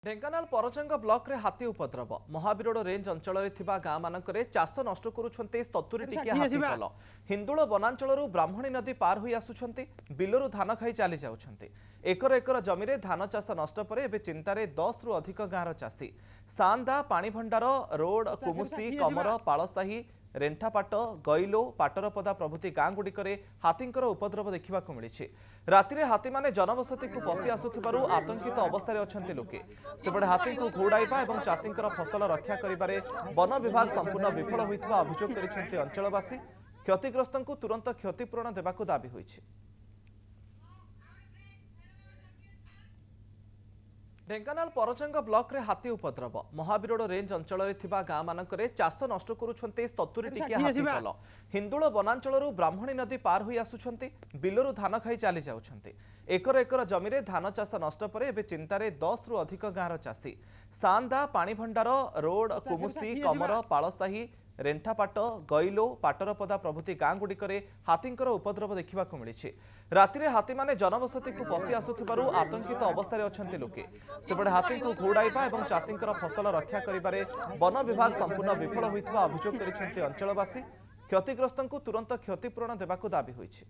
Dhenkanal Parjang block रे हाथी उपद्रव महावीरोड रेंज अंचल गाँ मानक चाष नष्ट करुंट 70 टिकिया हाथी पल हिंदुल वनांचल ब्राह्मणी नदी पार हो आसुंट बिलरू धान खाई चली जाउछंती। एकर एकर जमी धान चाष नष्ट पर एबे चिंतार 10 रु अधिक गाँवर चाषी सांदा पाणीभंडार रोड कुमुसी कमर पालसाही रेंठापाट गईलो पाटरपदा प्रभृति गाँ गुड़िक हाथींकर उपद्रव देखा मिली। राति हाथी माने जनबसती को पशि आसुथिबारु आतंकित अवस्था अच्छा लोके सेपटे हाथी को घोड़ाइबा और चाषी फसल रक्षा करिबारे वन विभाग संपूर्ण विफल होइथिबा अभियोग करिसेंति अंचलवासी। क्षतिग्रस्त को तुरंत क्षतिपूरण देबाकू दाबी होइछि। ढेंकानाल परजंग ब्लॉक रे हाथी उपद्रव महावीरोड रेंज अंचल गाँ मानक चाष नष्ट करुंट 70 टिकिया हाथी पल हिंदुल वनांचल ब्राह्मणी नदी पार हो आसुंट बिलरू धान खाई चली जाउछंती। एकर एकर जमी धान चाष नष्ट पर एबे चिंतार 10 रु अधिक गाँवर चाषी सांदा पाणीभंडार रोड कुमुसी कमर पालसाही रेंठापाट गईलो पाटरपदा प्रभृति गाँ गुड़िक हाथींकर उपद्रव देखा मिली। राति हाथी माने जनबसती को पशि आसुथिबारु आतंकित अवस्था अच्छा लोके सेपटे हाथी को घोड़ाइबा और चाषी फसल रक्षा करिबारे वन विभाग संपूर्ण विफल होइथिबा अभियोग करिसेंति अंचलवासी। क्षतिग्रस्त को तुरंत क्षतिपूरण देबाकू दाबी होइछि।